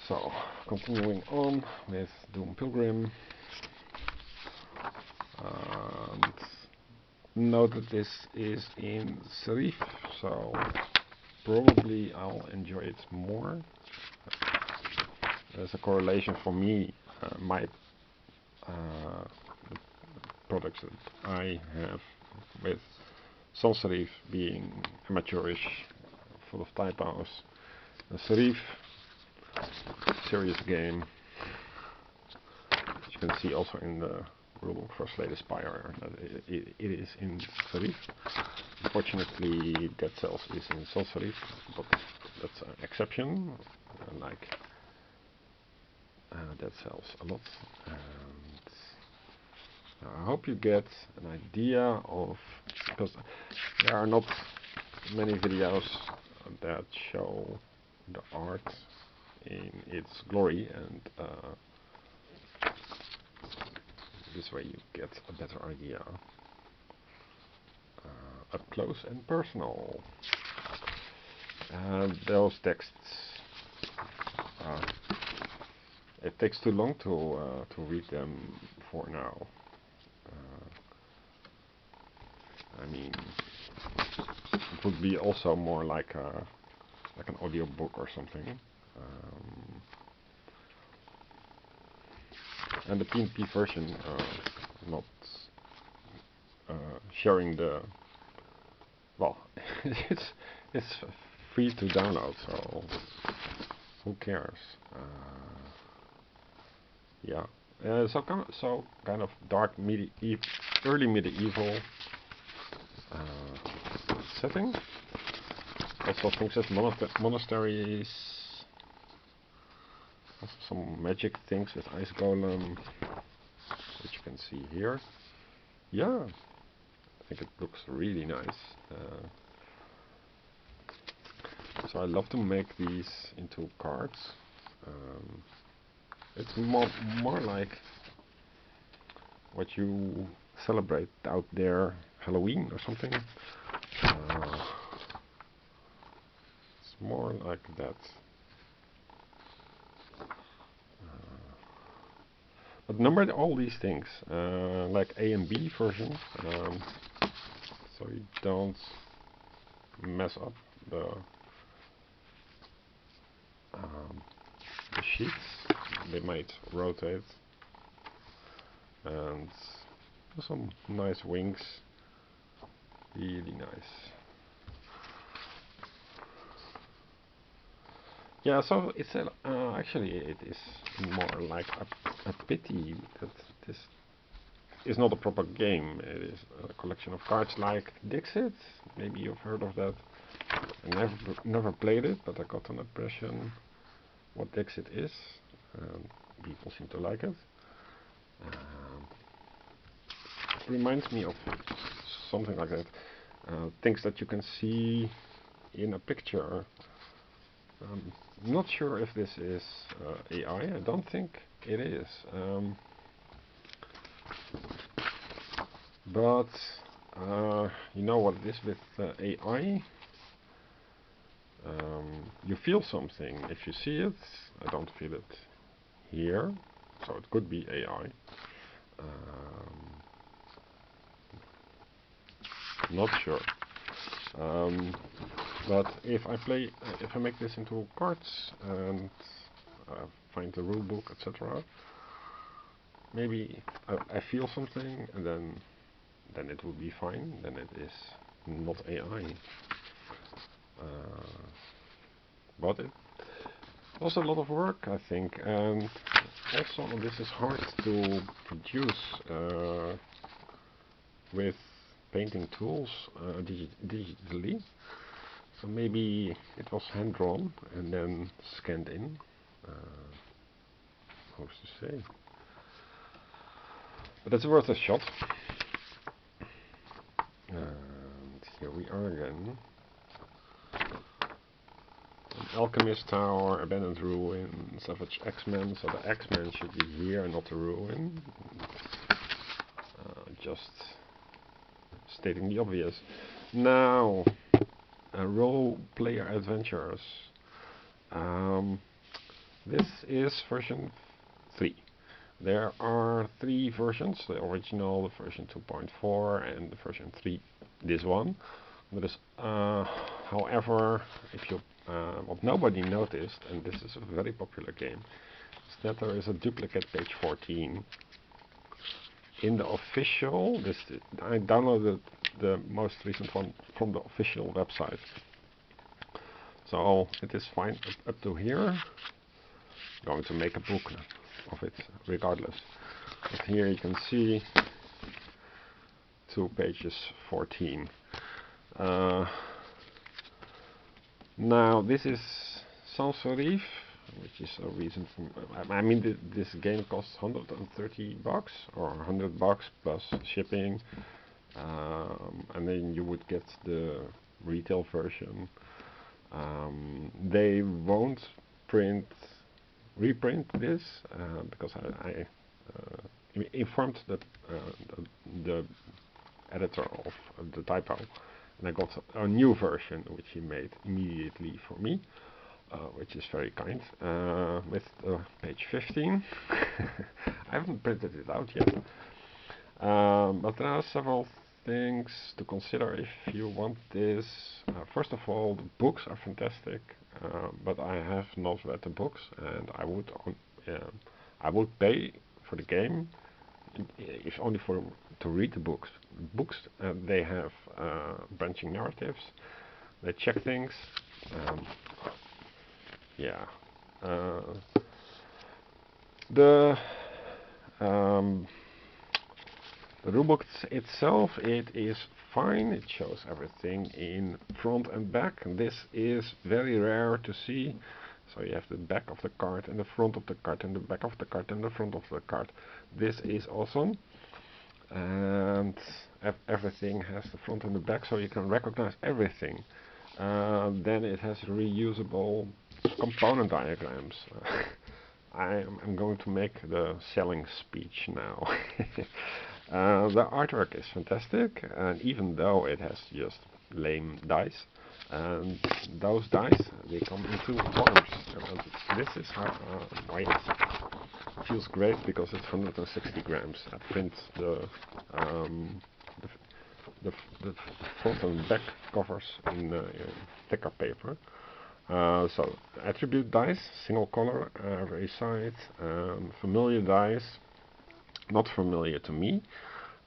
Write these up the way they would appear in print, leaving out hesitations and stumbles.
So, continuing on with doing Pilgrim. And note that this is in serif, so probably I'll enjoy it more. There's a correlation for me, my products that I have with sans serif being amateurish, full of typos. The serif, serious game. As you can see also in the rulebook for Slay the Spire that it is in serif. Unfortunately, Dead Cells is in sans serif, but that's an exception. I like Dead Cells a lot. And I hope you get an idea of, because there are not many videos that show the art in its glory, and this way you get a better idea, up close and personal. And those texts, it takes too long to read them for now. I mean, it would be also more like an audiobook or something. And the PnP version, not sharing the, well, it's free to download, so who cares? Yeah, so kind of dark early medieval setting. Also things as monasteries, also some magic things with ice golem, which you can see here. Yeah, I think it looks really nice. So I love to make these into cards. It's more like what you celebrate out there, Halloween or something. It's more like that. But number all these things, like A and B versions, so you don't mess up the sheets. They might rotate, and some nice wings, really nice. Yeah, so it's actually it is more like a pity that this is not a proper game. It is a collection of cards like Dixit. Maybe you've heard of that. I never played it, but I got an impression what Dixit is. People seem to like it. It reminds me of something like that. Things that you can see in a picture. I'm not sure if this is AI. I don't think it is. But you know what it is with AI? You feel something if you see it. I don't feel it here, so it could be AI. Not sure. But if I make this into cards and find the rulebook, etc., maybe I feel something, and then it will be fine. Then it is not AI. But it was a lot of work, I think, and also this is hard to produce with painting tools digitally. So maybe it was hand drawn and then scanned in. How's to say? But it's worth a shot. And here we are again. An Alchemist Tower, Abandoned Ruin, Savage X-Men. So the X-Men should be here and not the ruin. Just stating the obvious. Now, role player adventures. This is version 3. There are 3 versions, the original, the version 2.4 and the version 3, this one. There is, however, if you, what nobody noticed, and this is a very popular game, is that there is a duplicate page 14. In the official, I downloaded the most recent one from the official website. So it is fine up to here. I'm going to make a book of it regardless. But here you can see 2 pages 14. Now this is Sans Serif, which is a reason for, I mean this game costs 130 bucks or 100 bucks plus shipping, and then you would get the retail version. They won't reprint this because I informed the editor of the typo, and I got a new version which he made immediately for me, which is very kind, with page 15. I haven't printed it out yet, but there are several things to consider if you want this. First of all, the books are fantastic, but I have not read the books, and I would pay for the game if only to read the books. Books, they have branching narratives, they check things. Yeah, the rulebook itself, it is fine. It shows everything in front and back. This is very rare to see. So you have the back of the card and the front of the card and the back of the card and the front of the card. This is awesome. And everything has the front and the back, so you can recognize everything. Then it has reusable component diagrams. I'm going to make the selling speech now. The artwork is fantastic, and even though it has just lame dice, and those dice, they come in 2 forms. This is why it feels great, because it's 160 grams. I print the front and back covers in thicker paper. So attribute dice, single color, every side, familiar dice, not familiar to me,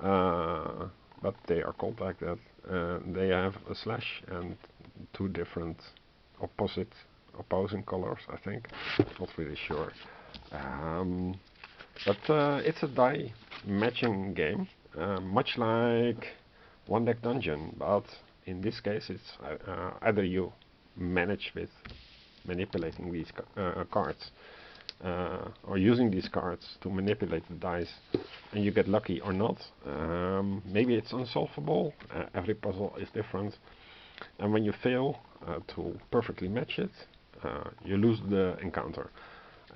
but they are called like that. They have a slash and 2 different opposing colors, I think. Not really sure. But it's a die matching game, much like One Deck Dungeon, but in this case it's either you manage with manipulating these cards, or using these cards to manipulate the dice, and you get lucky or not. Maybe it's unsolvable. Every puzzle is different, and when you fail to perfectly match it, you lose the encounter,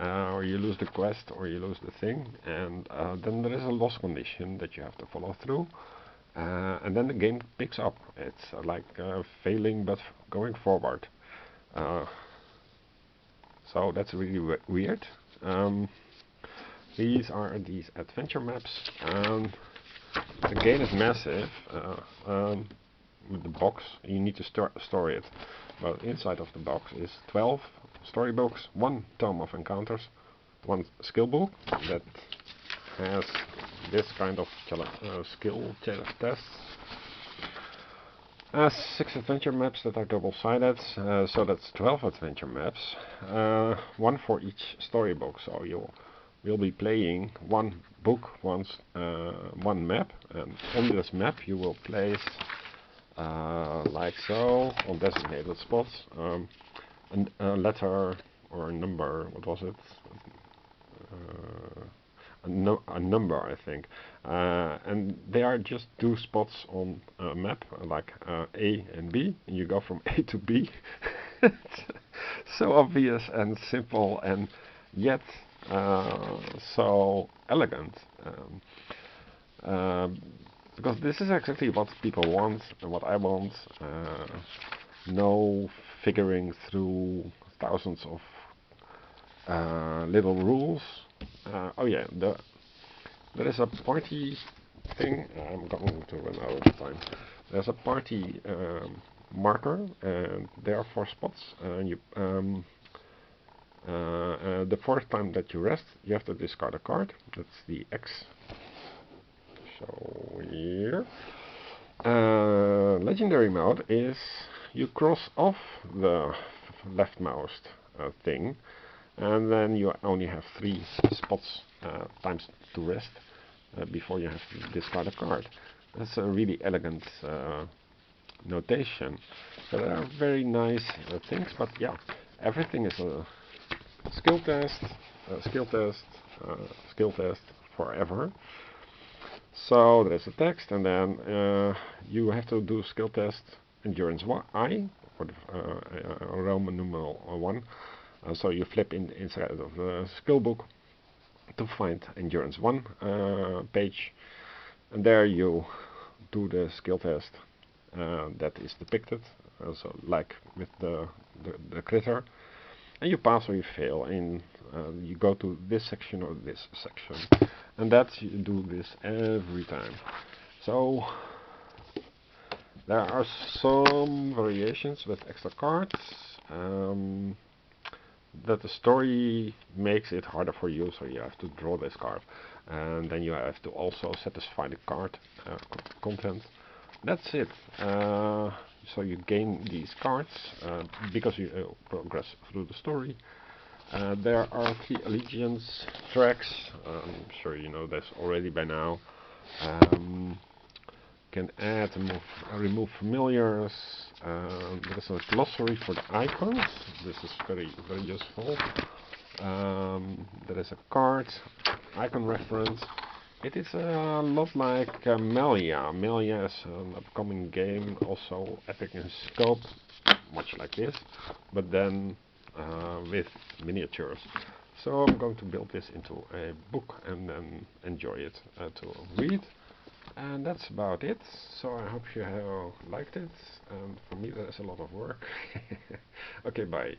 or you lose the quest, or you lose the thing, and then there is a loss condition that you have to follow through. And then the game picks up. It's like failing but going forward. So that's really weird. These are these adventure maps. The game is massive. With the box, you need to store it. But inside of the box is 12 storybooks, 1 tome of encounters, 1 skill book that has this kind of skill tests. 6 adventure maps that are double-sided, so that's 12 adventure maps, 1 for each storybook. So you'll be playing 1 book, 1 map, and on this map you will place, like so, on designated spots, a letter or a number. What was it? A number, I think, and they are just 2 spots on a map, like A and B, and you go from A to B. So obvious and simple, and yet so elegant, because this is exactly what people want and what I want. No figuring through thousands of little rules. Oh yeah, there is a party thing. I'm going to run out of time. There's a party marker, and there are 4 spots. The 4th time that you rest, you have to discard a card. That's the X. So here. Legendary mode is you cross off the leftmost thing, and then you only have 3 spots times to rest before you have to discard a card. That's a really elegant notation. So there are very nice things, but yeah, everything is a skill test, skill test, skill test forever. So there's a text, and then you have to do skill test endurance I, or the Roman numeral 1. So you flip inside of the skill book to find endurance 1 page, and there you do the skill test that is depicted, so like with the critter, and you pass or you fail, and you go to this section or this section, and you do this every time. So there are some variations with extra cards. That the story makes it harder for you, so you have to draw this card, and then you have to also satisfy the card content. That's it. So you gain these cards because you progress through the story. There are 3 allegiance tracks. I'm sure you know this already by now. Can add and remove familiars. There's a glossary for the icons. This is very useful. There is a card, icon reference. It is a lot like Melia. Melia is an upcoming game, also epic in scope, much like this, but then with miniatures. So I'm going to build this into a book and then enjoy it to read. And that's about it. So I hope you have liked it. And for me, there's a lot of work. Okay, bye.